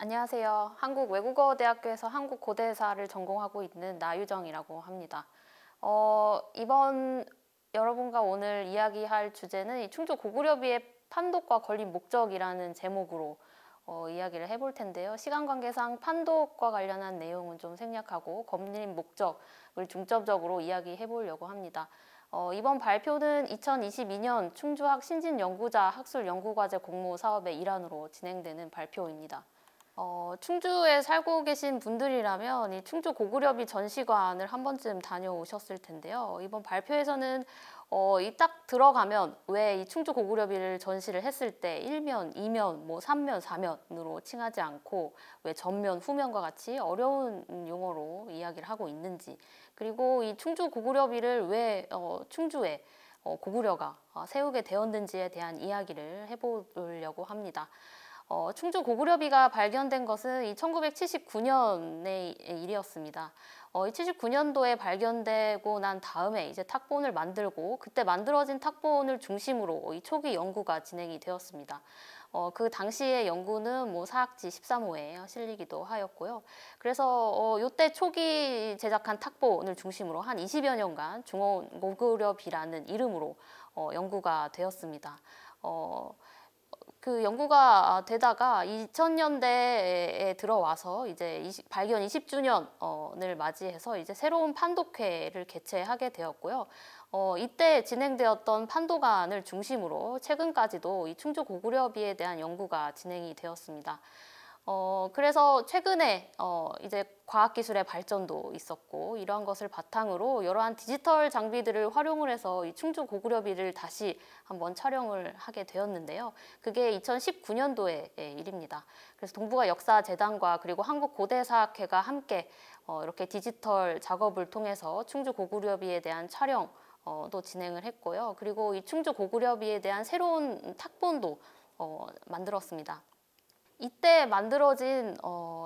안녕하세요. 한국외국어대학교에서 한국고대사를 전공하고 있는 나유정이라고 합니다. 이번 여러분과 오늘 이야기할 주제는 이 충주 고구려비의 판독과 걸린 목적이라는 제목으로 이야기를 해볼 텐데요. 시간 관계상 판독과 관련한 내용은 좀 생략하고 걸린 목적을 중점적으로 이야기해 보려고 합니다. 이번 발표는 2022년 충주학 신진연구자 학술연구과제 공모 사업의 일환으로 진행되는 발표입니다. 충주에 살고 계신 분들이라면 이 충주 고구려비 전시관을 한 번쯤 다녀오셨을 텐데요. 이번 발표에서는 이 딱 들어가면 왜 이 충주 고구려비를 전시를 했을 때 1면, 2면, 뭐 3면, 4면으로 칭하지 않고 왜 전면, 후면과 같이 어려운 용어로 이야기를 하고 있는지, 그리고 이 충주 고구려비를 왜 충주에 고구려가 세우게 되었는지에 대한 이야기를 해보려고 합니다. 충주 고구려비가 발견된 것은 이 1979년의 일이었습니다. 이 79년도에 발견되고 난 다음에 이제 탁본을 만들고 그때 만들어진 탁본을 중심으로 이 초기 연구가 진행이 되었습니다. 그 당시의 연구는 뭐 사학지 13호에 실리기도 하였고요. 그래서 이때 초기 제작한 탁본을 중심으로 한 20여 년간 중원 고구려비라는 이름으로 연구가 되었습니다. 그 연구가 되다가 2000년대에 들어와서 이제 발견 20주년을 맞이해서 이제 새로운 판독회를 개최하게 되었고요. 이때 진행되었던 판도관을 중심으로 최근까지도 이 충주 고구려비에 대한 연구가 진행이 되었습니다. 그래서 최근에 이제 과학기술의 발전도 있었고 이러한 것을 바탕으로 여러한 디지털 장비들을 활용을 해서 이 충주 고구려비를 다시 한번 촬영을 하게 되었는데요. 그게 2019년도의 일입니다. 그래서 동북아 역사재단과 그리고 한국고대사학회가 함께 이렇게 디지털 작업을 통해서 충주 고구려비에 대한 촬영도 진행을 했고요. 그리고 이 충주 고구려비에 대한 새로운 탁본도 만들었습니다. 이때 만들어진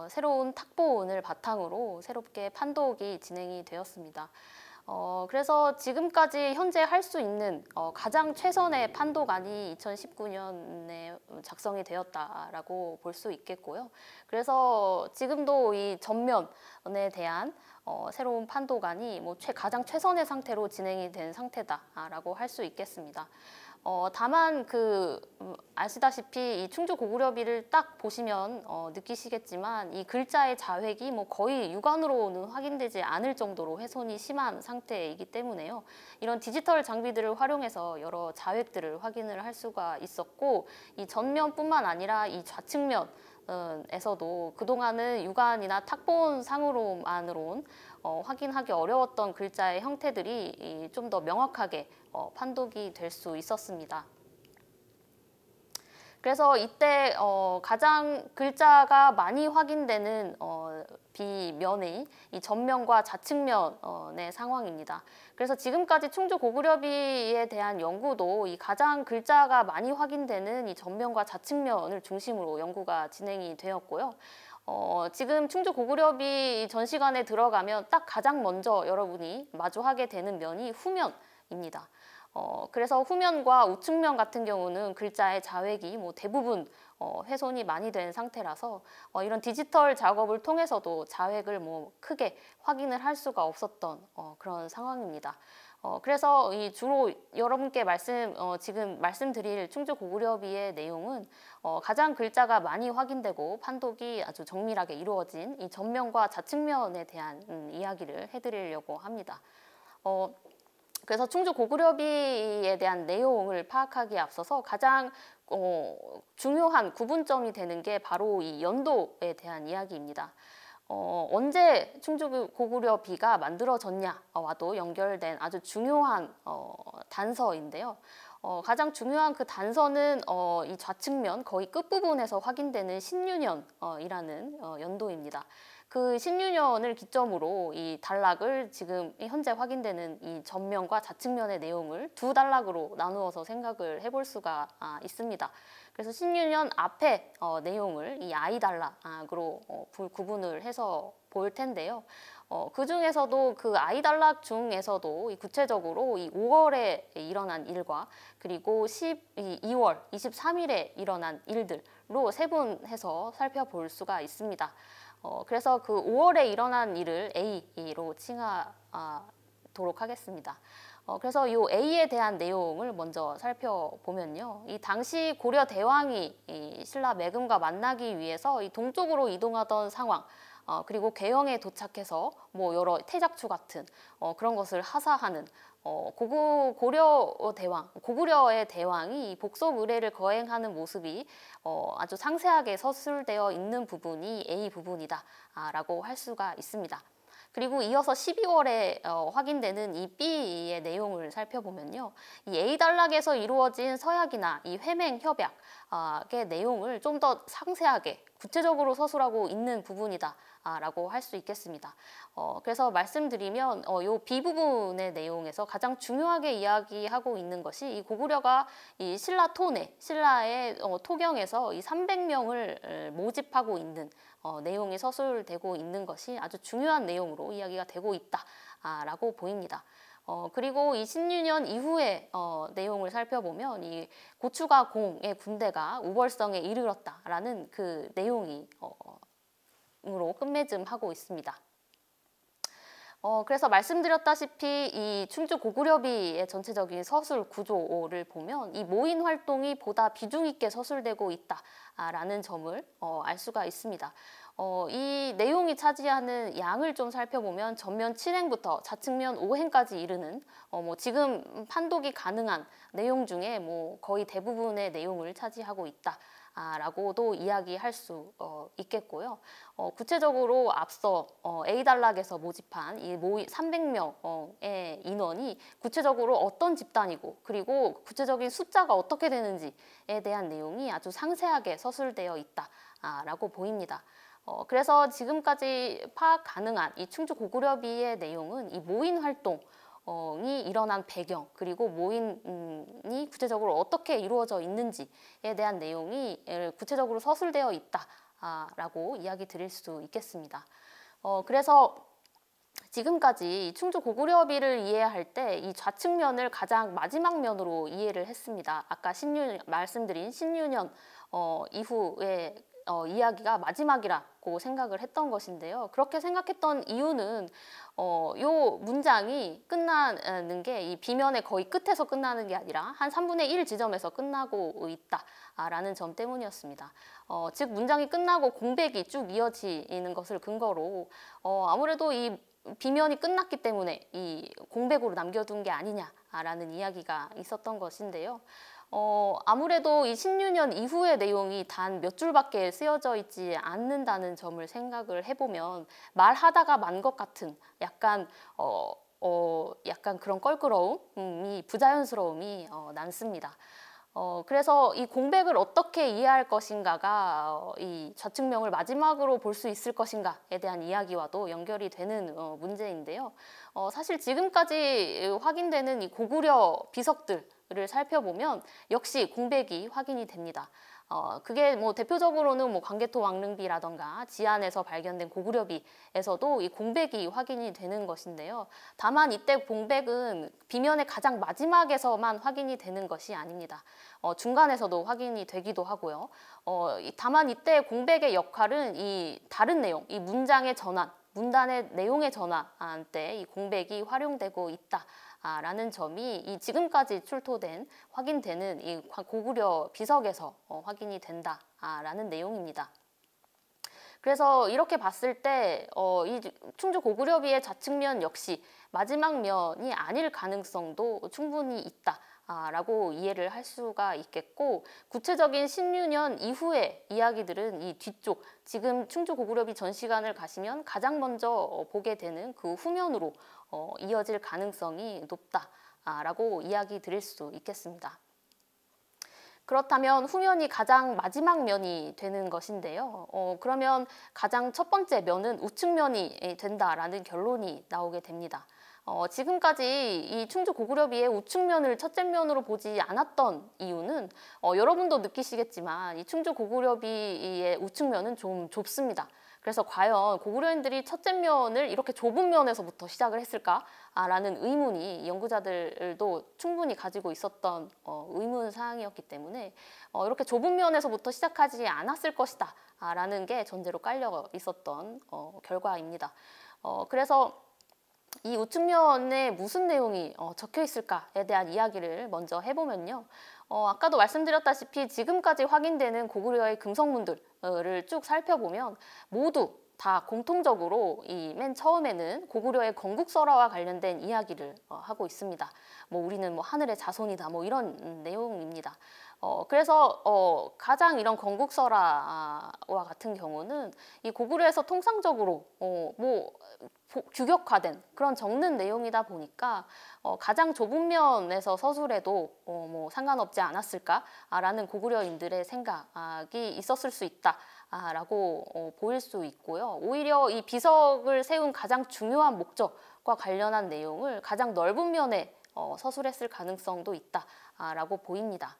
새로운 탁본을 바탕으로 새롭게 판독이 진행이 되었습니다. 그래서 지금까지 현재 할 수 있는 가장 최선의 판독안이 2019년에 작성이 되었다라고 볼 수 있겠고요. 그래서 지금도 이 전면에 대한 새로운 판독안이 뭐 가장 최선의 상태로 진행이 된 상태다라고 할 수 있겠습니다. 다만 아시다시피 이 충주 고구려비를 딱 보시면 느끼시겠지만 이 글자의 자획이 뭐 거의 육안으로는 확인되지 않을 정도로 훼손이 심한 상태이기 때문에요. 이런 디지털 장비들을 활용해서 여러 자획들을 확인을 할 수가 있었고 이 전면뿐만 아니라 이 좌측면 에서도 그동안은 육안이나 탁본상으로만으론 확인하기 어려웠던 글자의 형태들이 좀 더 명확하게 판독이 될 수 있었습니다. 그래서 이때 가장 글자가 많이 확인되는 비면이 이 전면과 좌측면의 상황입니다. 그래서 지금까지 충주 고구려비에 대한 연구도 이 가장 글자가 많이 확인되는 이 전면과 좌측면을 중심으로 연구가 진행이 되었고요. 지금 충주 고구려비 전시관에 들어가면 딱 가장 먼저 여러분이 마주하게 되는 면이 후면입니다. 그래서 후면과 우측면 같은 경우는 글자의 자획이 뭐 대부분 훼손이 많이 된 상태라서 이런 디지털 작업을 통해서도 자획을 뭐 크게 확인을 할 수가 없었던 그런 상황입니다. 그래서 주로 여러분께 지금 말씀드릴 충주 고구려비의 내용은 가장 글자가 많이 확인되고 판독이 아주 정밀하게 이루어진 이 전면과 좌측면에 대한 이야기를 해드리려고 합니다. 그래서 충주 고구려비에 대한 내용을 파악하기에 앞서서 가장 중요한 구분점이 되는 게 바로 이 연도에 대한 이야기입니다. 언제 충주 고구려비가 만들어졌냐와도 연결된 아주 중요한 단서인데요. 가장 중요한 그 단서는 이 좌측면 거의 끝부분에서 확인되는 신유년이라는 연도입니다. 그 신유년을 기점으로 이 단락을 지금 현재 확인되는 이 전면과 좌측면의 내용을 두 단락으로 나누어서 생각을 해볼 수가 있습니다. 그래서 신유년 앞에 내용을 이 I 단락으로 구분을 해서 볼 텐데요. 그 중에서도 그 I 단락 중에서도 구체적으로 이 5월에 일어난 일과 그리고 2월 23일에 일어난 일들을 일로 세분해서 살펴볼 수가 있습니다. 그래서 그 5월에 일어난 일을 A로 칭하도록 하겠습니다. 그래서 이 A에 대한 내용을 먼저 살펴보면요. 이 당시 고려 대왕이 이 신라 매금과 만나기 위해서 이 동쪽으로 이동하던 상황, 그리고 개영에 도착해서 뭐 여러 태작추 같은 그런 것을 하사하는 고구려의 대왕이 복속 의례를 거행하는 모습이 아주 상세하게 서술되어 있는 부분이 A 부분이다라고 할 수가 있습니다. 그리고 이어서 12월에 확인되는 이 B의 내용을 살펴보면요. 이 A단락에서 이루어진 서약이나 이 회맹 협약의 내용을 좀 더 상세하게 구체적으로 서술하고 있는 부분이다 라고 할 수 있겠습니다. 그래서 말씀드리면 이 B 부분의 내용에서 가장 중요하게 이야기하고 있는 것이 이 고구려가 이 신라 토내, 신라의 토경에서 이 300명을 모집하고 있는 내용이 서술되고 있는 것이 아주 중요한 내용으로 이야기가 되고 있다라고 보입니다. 그리고 이 신유년 이후의 내용을 살펴보면 이 고추가 공의 군대가 우벌성에 이르렀다라는 그 내용이 으로 끝맺음하고 있습니다. 그래서 말씀드렸다시피 이 충주 고구려비의 전체적인 서술 구조를 보면 이 모인 활동이 보다 비중 있게 서술되고 있다라는 점을 알 수가 있습니다. 이 내용이 차지하는 양을 좀 살펴보면 전면 7행부터 좌측면 5행까지 이르는 뭐 지금 판독이 가능한 내용 중에 뭐 거의 대부분의 내용을 차지하고 있다. 라고도 이야기할 수 있겠고요. 구체적으로 앞서 A단락에서 모집한 이 300명의 인원이 구체적으로 어떤 집단이고 그리고 구체적인 숫자가 어떻게 되는지에 대한 내용이 아주 상세하게 서술되어 있다라고 보입니다. 그래서 지금까지 파악 가능한 이 충주 고구려비의 내용은 이 모인 활동 이 일어난 배경 그리고 모인이 구체적으로 어떻게 이루어져 있는지에 대한 내용이 구체적으로 서술되어 있다라고 이야기 드릴 수 있겠습니다. 그래서 지금까지 충주 고구려비를 이해할 때 이 좌측면을 가장 마지막 면으로 이해를 했습니다. 아까 말씀드린 신유년 이후에 이야기가 마지막이라고 생각을 했던 것인데요. 그렇게 생각했던 이유는 요 문장이 끝나는 게 이 비면의 거의 끝에서 끝나는 게 아니라 한 3분의 1 지점에서 끝나고 있다라는 점 때문이었습니다. 즉 문장이 끝나고 공백이 쭉 이어지는 것을 근거로 아무래도 이 비면이 끝났기 때문에 이 공백으로 남겨둔 게 아니냐라는 이야기가 있었던 것인데요. 아무래도 이 신유년 이후의 내용이 단 몇 줄밖에 쓰여져 있지 않는다는 점을 생각을 해보면 말하다가 만 것 같은 약간 그런 껄끄러움이 부자연스러움이 남습니다. 그래서 이 공백을 어떻게 이해할 것인가가 이 좌측면을 마지막으로 볼 수 있을 것인가에 대한 이야기와도 연결이 되는 문제인데요. 사실 지금까지 확인되는 이 고구려 비석들을 살펴보면 역시 공백이 확인이 됩니다. 그게 뭐 대표적으로는 뭐 광개토 왕릉비라던가 지안에서 발견된 고구려비에서도 이 공백이 확인이 되는 것인데요. 다만 이때 공백은 비면의 가장 마지막에서만 확인이 되는 것이 아닙니다. 중간에서도 확인이 되기도 하고요. 다만 이때 공백의 역할은 이 다른 내용, 이 문장의 전환, 문단의 내용의 전환 때 이 공백이 활용되고 있다라는 점이 이 지금까지 출토된 확인되는 이 고구려 비석에서 확인이 된다라는 내용입니다. 그래서 이렇게 봤을 때 이 충주 고구려비의 좌측면 역시 마지막 면이 아닐 가능성도 충분히 있다. 라고 이해를 할 수가 있겠고 구체적인 신유년 이후의 이야기들은 이 뒤쪽 지금 충주 고구려비 전시관을 가시면 가장 먼저 보게 되는 그 후면으로 이어질 가능성이 높다라고 이야기 드릴 수 있겠습니다. 그렇다면 후면이 가장 마지막 면이 되는 것인데요. 그러면 가장 첫 번째 면은 우측면이 된다라는 결론이 나오게 됩니다. 지금까지 이 충주 고구려비의 우측면을 첫째 면으로 보지 않았던 이유는 여러분도 느끼시겠지만 이 충주 고구려비의 우측면은 좀 좁습니다. 그래서 과연 고구려인들이 첫째 면을 이렇게 좁은 면에서부터 시작을 했을까라는 의문이 연구자들도 충분히 가지고 있었던 의문 사항이었기 때문에 이렇게 좁은 면에서부터 시작하지 않았을 것이다 라는 게 전제로 깔려 있었던 결과입니다. 그래서 이 우측면에 무슨 내용이 적혀 있을까에 대한 이야기를 먼저 해보면요. 아까도 말씀드렸다시피 지금까지 확인되는 고구려의 금성문들을 쭉 살펴보면 모두 다 공통적으로 이 맨 처음에는 고구려의 건국설화와 관련된 이야기를 하고 있습니다. 뭐 우리는 뭐 하늘의 자손이다 뭐 이런 내용입니다. 그래서 가장 이런 건국설화와 같은 경우는 이 고구려에서 통상적으로 뭐 규격화된 그런 적는 내용이다 보니까 가장 좁은 면에서 서술해도 뭐 상관없지 않았을까라는 고구려인들의 생각이 있었을 수 있다라고 보일 수 있고요. 오히려 이 비석을 세운 가장 중요한 목적과 관련한 내용을 가장 넓은 면에 서술했을 가능성도 있다라고 보입니다.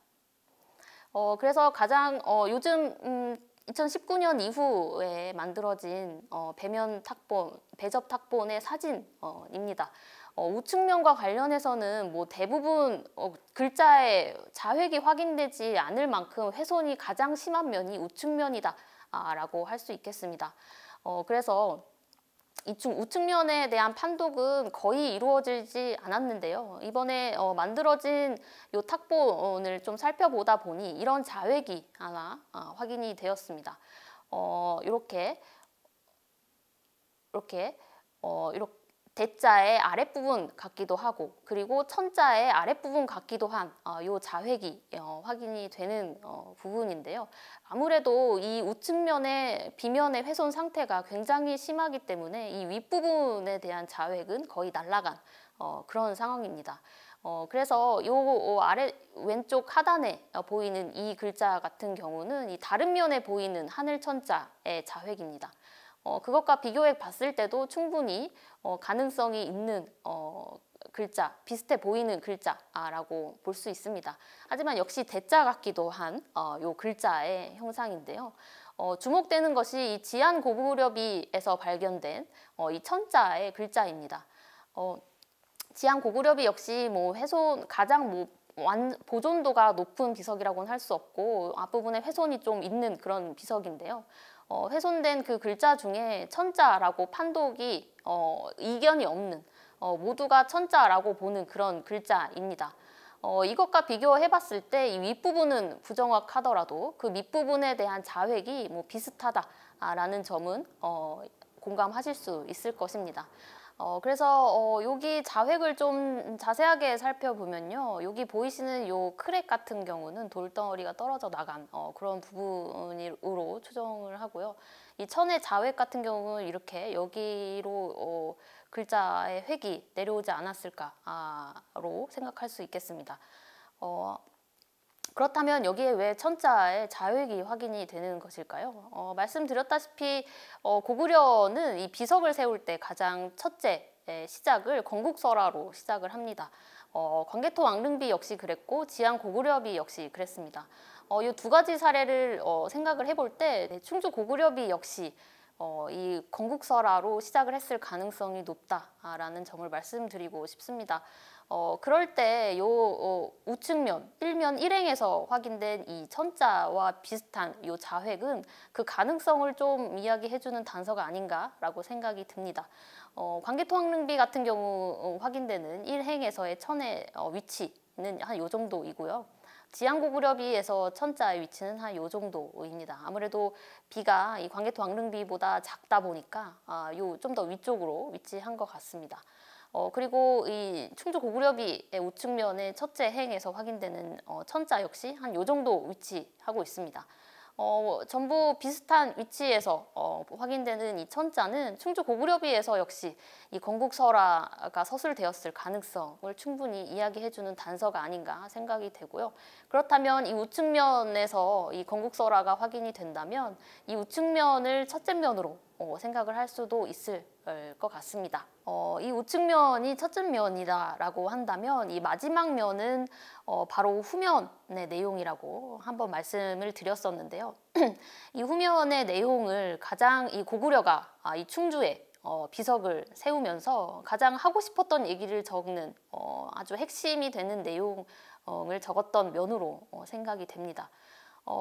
그래서 가장 요즘 2019년 이후에 만들어진 배접 탁본의 사진입니다. 우측면과 관련해서는 뭐 대부분 글자의 자획이 확인되지 않을 만큼 훼손이 가장 심한 면이 우측면이다라고 할 수 있겠습니다. 그래서 우측면에 대한 판독은 거의 이루어지지 않았는데요. 이번에 만들어진 이 탁본을 좀 살펴보다 보니 이런 자획이 하나 확인이 되었습니다. 이렇게 대자의 아랫부분 같기도 하고 그리고 천자의 아랫부분 같기도 한 이 자획이 확인이 되는 부분인데요. 아무래도 이 우측면의 비면의 훼손 상태가 굉장히 심하기 때문에 이 윗부분에 대한 자획은 거의 날아간 그런 상황입니다. 그래서 요 아래 왼쪽 하단에 보이는 이 글자 같은 경우는 이 다른 면에 보이는 하늘 천자의 자획입니다. 그것과 비교해 봤을 때도 충분히 가능성이 있는 글자, 비슷해 보이는 글자라고 볼 수 있습니다. 하지만 역시 대자 같기도 한 요 글자의 형상인데요. 주목되는 것이 이 지안 고구려비에서 발견된 이 천자의 글자입니다. 지안 고구려비 역시 뭐 훼손 가장 보존도가 높은 비석이라고는 할 수 없고 앞부분에 훼손이 좀 있는 그런 비석인데요. 훼손된 그 글자 중에 천자라고 판독이 이견이 없는 모두가 천자라고 보는 그런 글자입니다. 이것과 비교해 봤을 때 이 윗부분은 부정확하더라도 그 밑부분에 대한 자획이 뭐 비슷하다라는 점은 공감하실 수 있을 것입니다. 그래서 여기 자획을 좀 자세하게 살펴보면요. 여기 보이시는 요 크랙 같은 경우는 돌덩어리가 떨어져 나간 그런 부분으로 추정을 하고요. 이 천의 자획 같은 경우는 이렇게 여기로 글자의 획이 내려오지 않았을까로 생각할 수 있겠습니다. 그렇다면 여기에 왜 천자의 자획이 확인이 되는 것일까요? 말씀드렸다시피 고구려는 이 비석을 세울 때 가장 첫째 시작을 건국설화로 시작을 합니다. 광개토 왕릉비 역시 그랬고 지안 고구려비 역시 그랬습니다. 이 두 가지 사례를 생각을 해볼 때 충주 고구려비 역시 이 건국설화로 시작을 했을 가능성이 높다라는 점을 말씀드리고 싶습니다. 그럴 때 요 우측면 1면 1행에서 확인된 이 천자와 비슷한 요 자획은 그 가능성을 좀 이야기해주는 단서가 아닌가라고 생각이 듭니다. 광개토 왕릉비 같은 경우 확인되는 1행에서의 천의 위치는 한 요 정도이고요. 지안 고구려비에서 천자의 위치는 한 요 정도입니다. 아무래도 비가 이 광개토 왕릉비보다 작다 보니까 요 좀 더 위쪽으로 위치한 것 같습니다. 그리고 이 충주 고구려비의 우측면의 첫째 행에서 확인되는 천자 역시 한 요 정도 위치하고 있습니다. 전부 비슷한 위치에서 확인되는 이 천자는 충주 고구려비에서 역시 이 건국설화가 서술되었을 가능성을 충분히 이야기해주는 단서가 아닌가 생각이 되고요. 그렇다면 이 우측면에서 이 건국설화가 확인이 된다면 이 우측면을 첫째 면으로 생각을 할 수도 있을 것 같습니다. 이 우측 면이 첫째 면이다라고 한다면 이 마지막 면은 바로 후면의 내용이라고 한번 말씀을 드렸었는데요. 이 후면의 내용을 가장 이 고구려가 이 충주에 비석을 세우면서 가장 하고 싶었던 얘기를 적는 아주 핵심이 되는 내용을 적었던 면으로 생각이 됩니다.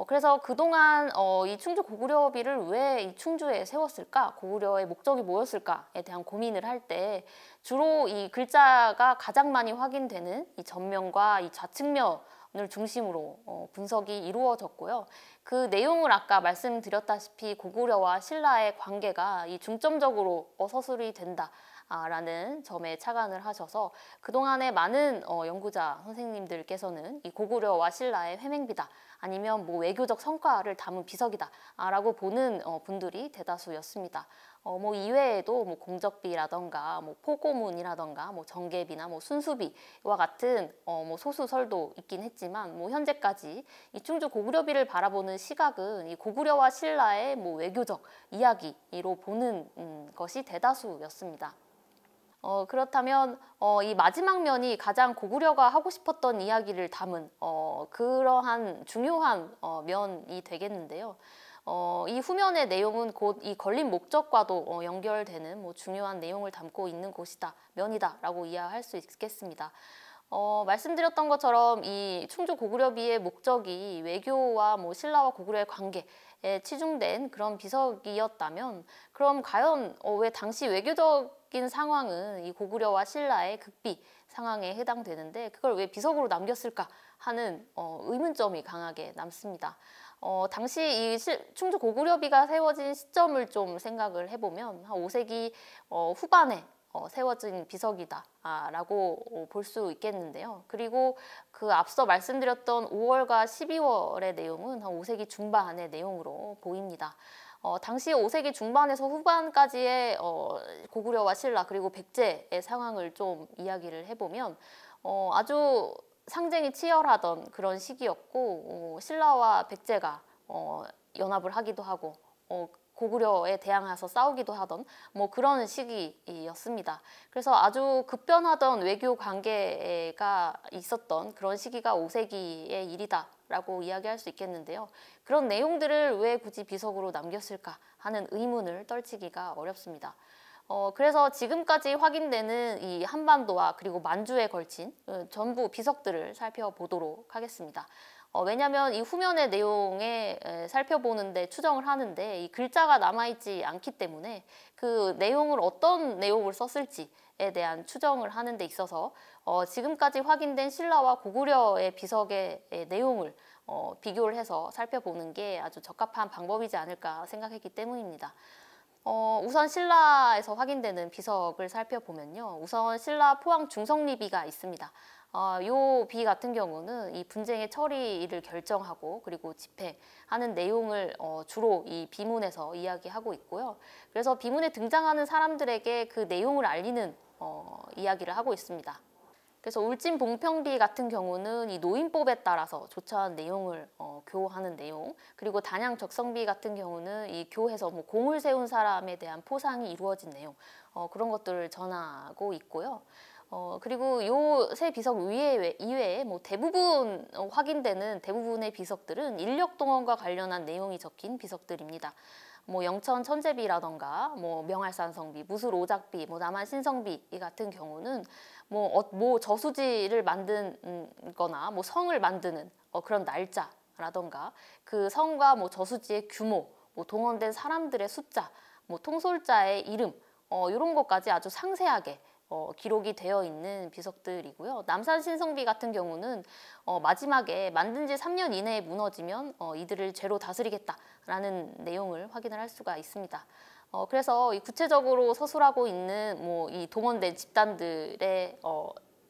그래서 그동안 이 충주 고구려비를 왜 이 충주에 세웠을까? 고구려의 목적이 뭐였을까에 대한 고민을 할 때 주로 이 글자가 가장 많이 확인되는 이 전면과 이 좌측면을 중심으로 분석이 이루어졌고요. 그 내용을 아까 말씀드렸다시피 고구려와 신라의 관계가 이 중점적으로 서술이 된다. 라는 점에 착안을 하셔서 그동안의 많은 연구자 선생님들께서는 이 고구려와 신라의 회맹비다 아니면 뭐 외교적 성과를 담은 비석이다 라고 보는 분들이 대다수였습니다. 뭐 이외에도 뭐 공적비라던가 뭐 포고문이라던가 뭐 정계비나 뭐 순수비와 같은 뭐 소수설도 있긴 했지만 뭐 현재까지 이 충주 고구려비를 바라보는 시각은 이 고구려와 신라의 뭐 외교적 이야기로 보는 것이 대다수였습니다. 그렇다면 이 마지막 면이 가장 고구려가 하고 싶었던 이야기를 담은 그러한 중요한 면이 되겠는데요. 이 후면의 내용은 곧 이 걸린 목적과도 연결되는 뭐 중요한 내용을 담고 있는 곳이다, 면이다라고 이해할 수 있겠습니다. 말씀드렸던 것처럼 이 충주 고구려비의 목적이 외교와 뭐 신라와 고구려의 관계에 치중된 그런 비석이었다면 그럼 과연 왜 당시 외교적인 상황은 이 고구려와 신라의 극비 상황에 해당되는데 그걸 왜 비석으로 남겼을까 하는 의문점이 강하게 남습니다. 당시 이 충주 고구려비가 세워진 시점을 좀 생각을 해보면 한 5세기 후반에 세워진 비석이다라고 볼 수 있겠는데요. 그리고 그 앞서 말씀드렸던 5월과 12월의 내용은 한 5세기 중반의 내용으로 보입니다. 당시 5세기 중반에서 후반까지의 고구려와 신라 그리고 백제의 상황을 좀 이야기를 해보면 아주 상쟁이 치열하던 그런 시기였고 신라와 백제가 연합을 하기도 하고 고구려에 대항해서 싸우기도 하던 뭐 그런 시기였습니다. 그래서 아주 급변하던 외교 관계가 있었던 그런 시기가 5세기의 일이다라고 이야기할 수 있겠는데요. 그런 내용들을 왜 굳이 비석으로 남겼을까 하는 의문을 떨치기가 어렵습니다. 그래서 지금까지 확인되는 이 한반도와 그리고 만주에 걸친 전부 비석들을 살펴보도록 하겠습니다. 왜냐하면 이 후면의 내용에 살펴보는데 추정을 하는데 이 글자가 남아있지 않기 때문에 그 내용을 어떤 내용을 썼을지에 대한 추정을 하는 데 있어서 지금까지 확인된 신라와 고구려의 비석의 내용을 비교를 해서 살펴보는 게 아주 적합한 방법이지 않을까 생각했기 때문입니다. 우선 신라에서 확인되는 비석을 살펴보면요. 우선 신라 포항 중성리비가 있습니다. 요 비 같은 경우는 이 분쟁의 처리를 결정하고 그리고 집행하는 내용을 주로 이 비문에서 이야기하고 있고요. 그래서 비문에 등장하는 사람들에게 그 내용을 알리는 이야기를 하고 있습니다. 그래서 울진 봉평비 같은 경우는 이 노인법에 따라서 조처한 내용을 교하는 내용, 그리고 단양 적성비 같은 경우는 이 교해서 뭐 공을 세운 사람에 대한 포상이 이루어진 내용, 그런 것들을 전하고 있고요. 그리고 요 세 비석 이외에 뭐 대부분 확인되는 대부분의 비석들은 인력 동원과 관련한 내용이 적힌 비석들입니다. 뭐 영천 천재비라던가 뭐 명할산성비, 무술 오작비, 뭐 남한 신성비 같은 경우는 뭐 저수지를 만든거나 뭐 성을 만드는 그런 날짜라던가 그 성과 뭐 저수지의 규모, 뭐 동원된 사람들의 숫자, 뭐 통솔자의 이름 이런 것까지 아주 상세하게 기록이 되어 있는 비석들이고요. 남산 신성비 같은 경우는 마지막에 만든 지 3년 이내에 무너지면 이들을 죄로 다스리겠다라는 내용을 확인을 할 수가 있습니다. 그래서 구체적으로 서술하고 있는 뭐 이 동원된 집단들의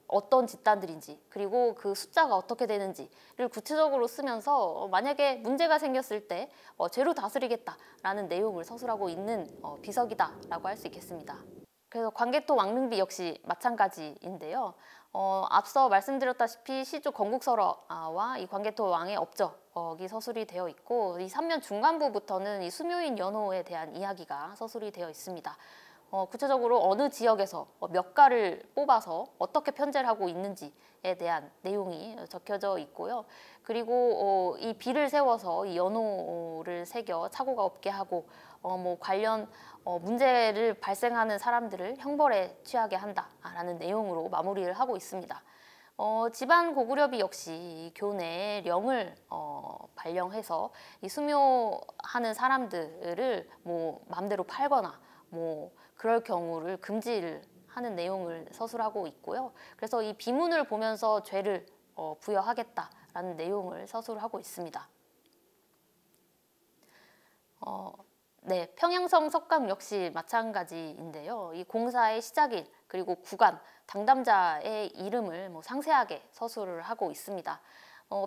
어떤 집단들인지 그리고 그 숫자가 어떻게 되는지를 구체적으로 쓰면서 만약에 문제가 생겼을 때 죄로 다스리겠다라는 내용을 서술하고 있는 비석이다라고 할 수 있겠습니다. 그래서 광개토 왕릉비 역시 마찬가지인데요. 앞서 말씀드렸다시피 시조 건국설화와 이 광개토 왕의 업적이 서술이 되어 있고, 이 삼면 중간부부터는 이 수묘인 연호에 대한 이야기가 서술이 되어 있습니다. 구체적으로 어느 지역에서 몇 가를 뽑아서 어떻게 편제를 하고 있는지에 대한 내용이 적혀져 있고요. 그리고 이 비를 세워서 이 연호를 새겨 착오가 없게 하고 뭐 관련 문제를 발생하는 사람들을 형벌에 취하게 한다라는 내용으로 마무리를 하고 있습니다. 집안 고구려비 역시 교내에 령을 발령해서 이 수묘하는 사람들을 뭐 마음대로 팔거나 뭐 그럴 경우를 금지를 하는 내용을 서술하고 있고요. 그래서 이 비문을 보면서 죄를 부여하겠다라는 내용을 서술하고 있습니다. 네, 평양성 석감 역시 마찬가지인데요. 이 공사의 시작일 그리고 구간, 당담자의 이름을 뭐 상세하게 서술을 하고 있습니다.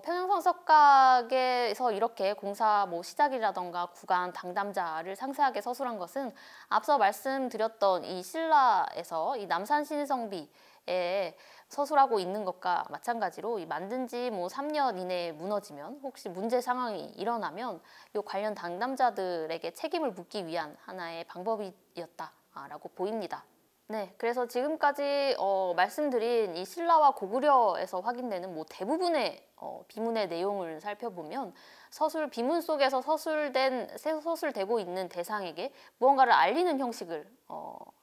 평양성 석각에서 이렇게 공사 뭐 시작이라던가 구간, 당담자를 상세하게 서술한 것은 앞서 말씀드렸던 이 신라에서 이 남산 신성비에 서술하고 있는 것과 마찬가지로 이 만든 지 뭐 3년 이내에 무너지면 혹시 문제 상황이 일어나면 이 관련 당담자들에게 책임을 묻기 위한 하나의 방법이었다라고 보입니다. 네, 그래서 지금까지 말씀드린 이 신라와 고구려에서 확인되는 뭐 대부분의 비문의 내용을 살펴보면 비문 속에서 서술되고 있는 대상에게 무언가를 알리는 형식을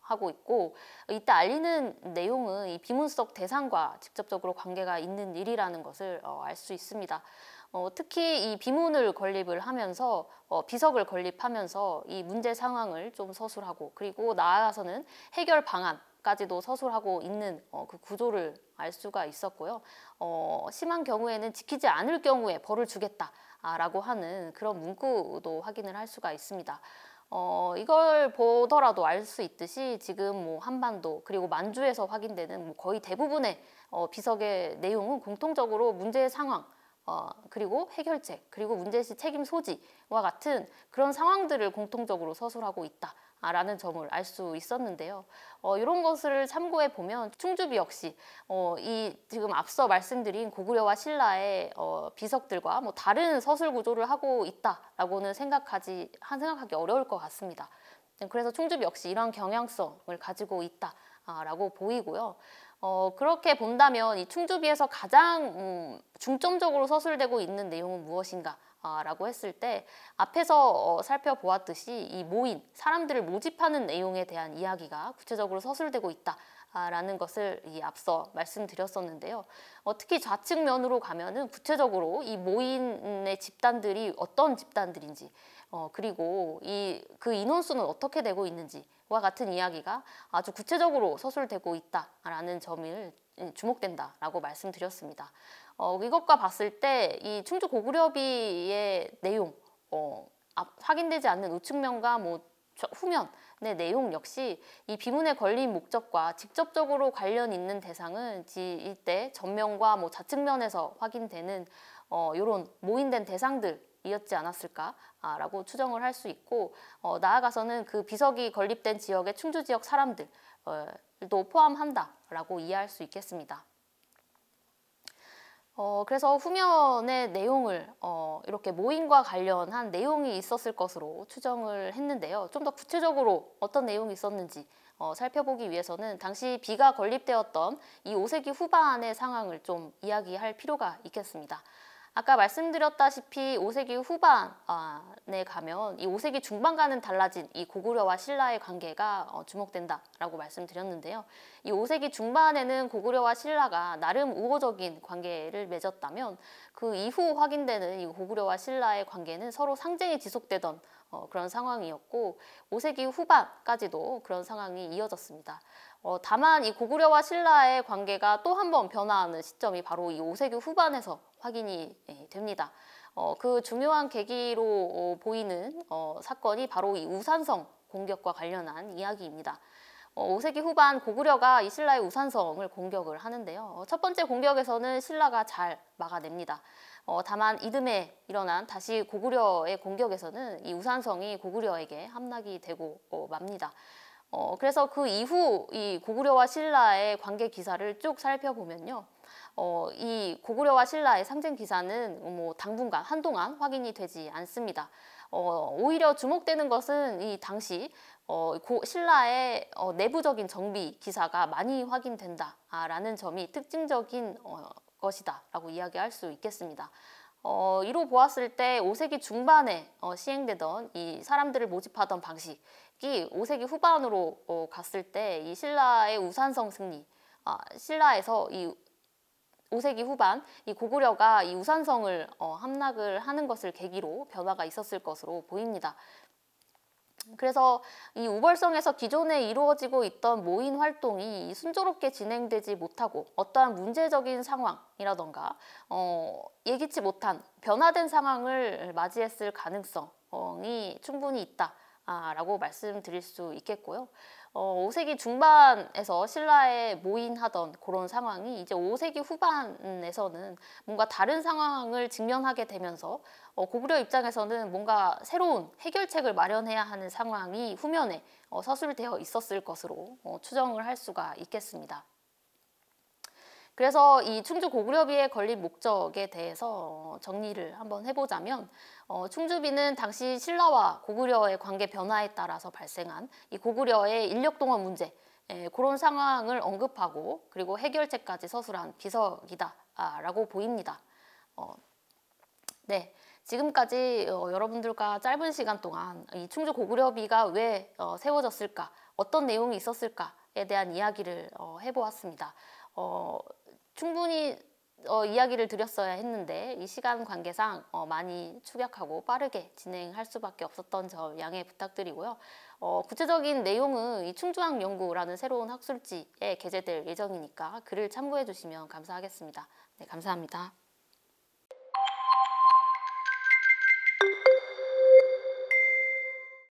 하고 있고, 이때 알리는 내용은 이 비문 속 대상과 직접적으로 관계가 있는 일이라는 것을 알 수 있습니다. 특히 이 비문을 건립을 하면서 비석을 건립하면서 이 문제 상황을 좀 서술하고, 그리고 나아가서는 해결 방안까지도 서술하고 있는 그 구조를 알 수가 있었고요. 심한 경우에는 지키지 않을 경우에 벌을 주겠다라고 하는 그런 문구도 확인을 할 수가 있습니다. 이걸 보더라도 알 수 있듯이 지금 뭐 한반도 그리고 만주에서 확인되는 뭐 거의 대부분의 비석의 내용은 공통적으로 문제의 상황, 그리고 해결책, 그리고 문제시 책임 소지와 같은 그런 상황들을 공통적으로 서술하고 있다라는 점을 알 수 있었는데요. 이런 것을 참고해 보면 충주비 역시 이 지금 앞서 말씀드린 고구려와 신라의 비석들과 뭐 다른 서술 구조를 하고 있다라고는 생각하기 어려울 것 같습니다. 그래서 충주비 역시 이런 경향성을 가지고 있다라고 보이고요. 그렇게 본다면 이 충주비에서 가장 중점적으로 서술되고 있는 내용은 무엇인가? 라고 했을 때 앞에서 살펴보았듯이 이 모인, 사람들을 모집하는 내용에 대한 이야기가 구체적으로 서술되고 있다라는 것을 앞서 말씀드렸었는데요. 특히 좌측면으로 가면은 구체적으로 이 모인의 집단들이 어떤 집단들인지, 그리고 그 인원수는 어떻게 되고 있는지와 같은 이야기가 아주 구체적으로 서술되고 있다라는 점을 주목된다라고 말씀드렸습니다. 이것과 봤을 때 이 충주 고구려비의 내용, 확인되지 않는 우측면과 뭐 후면의 내용 역시 이 비문에 걸린 목적과 직접적으로 관련 있는 대상은 이때 전면과 뭐 좌측면에서 확인되는 이런 모인된 대상들이었지 않았을까라고 추정을 할 수 있고, 나아가서는 그 비석이 건립된 지역의 충주 지역 사람들도 포함한다라고 이해할 수 있겠습니다. 그래서 후면의 내용을 이렇게 모임과 관련한 내용이 있었을 것으로 추정을 했는데요. 좀 더 구체적으로 어떤 내용이 있었는지 살펴보기 위해서는 당시 비가 건립되었던 이 5세기 후반의 상황을 좀 이야기할 필요가 있겠습니다. 아까 말씀드렸다시피 5세기 후반에 가면 이 5세기 중반과는 달라진 이 고구려와 신라의 관계가 주목된다라고 말씀드렸는데요. 이 5세기 중반에는 고구려와 신라가 나름 우호적인 관계를 맺었다면 그 이후 확인되는 이 고구려와 신라의 관계는 서로 상쟁이 지속되던 그런 상황이었고 5세기 후반까지도 그런 상황이 이어졌습니다. 다만 이 고구려와 신라의 관계가 또 한 번 변화하는 시점이 바로 이 5세기 후반에서 확인이 됩니다. 그 중요한 계기로 보이는 사건이 바로 이 우산성 공격과 관련한 이야기입니다. 5세기 후반 고구려가 이 신라의 우산성을 공격을 하는데요. 첫 번째 공격에서는 신라가 잘 막아냅니다. 다만 이듬해 일어난 다시 고구려의 공격에서는 이 우산성이 고구려에게 함락이 되고 맙니다. 그래서 그 이후 이 고구려와 신라의 관계 기사를 쭉 살펴보면요. 이 고구려와 신라의 상징 기사는 뭐 당분간 한동안 확인이 되지 않습니다. 오히려 주목되는 것은 이 당시 신라의 내부적인 정비 기사가 많이 확인된다라는 점이 특징적인 것이다라고 이야기할 수 있겠습니다. 이로 보았을 때 5세기 중반에 시행되던 이 사람들을 모집하던 방식이 5세기 후반으로 갔을 때 이 신라의 우산성 승리, 신라에서 이 5세기 후반 이 고구려가 이 우산성을 함락을 하는 것을 계기로 변화가 있었을 것으로 보입니다. 그래서 이 우벌성에서 기존에 이루어지고 있던 모인 활동이 순조롭게 진행되지 못하고 어떠한 문제적인 상황이라던가 예기치 못한 변화된 상황을 맞이했을 가능성이 충분히 있다라고 말씀드릴 수 있겠고요. 5세기 중반에서 신라에 모인하던 그런 상황이 이제 5세기 후반에서는 뭔가 다른 상황을 직면하게 되면서 고구려 입장에서는 뭔가 새로운 해결책을 마련해야 하는 상황이 후면에 서술되어 있었을 것으로 추정을 할 수가 있겠습니다. 그래서 이 충주 고구려비의 건립 목적에 대해서 정리를 한번 해보자면 충주비는 당시 신라와 고구려의 관계 변화에 따라서 발생한 이 고구려의 인력 동원 문제 그런 상황을 언급하고 그리고 해결책까지 서술한 비석이다라고 보입니다. 네, 지금까지 여러분들과 짧은 시간 동안 이 충주 고구려비가 왜 세워졌을까, 어떤 내용이 있었을까에 대한 이야기를 해보았습니다. 충분히 이야기를 드렸어야 했는데 이 시간 관계상 많이 축약하고 빠르게 진행할 수밖에 없었던 점 양해 부탁드리고요. 구체적인 내용은 이 충주학연구라는 새로운 학술지에 게재될 예정이니까 글을 참고해 주시면 감사하겠습니다. 네, 감사합니다.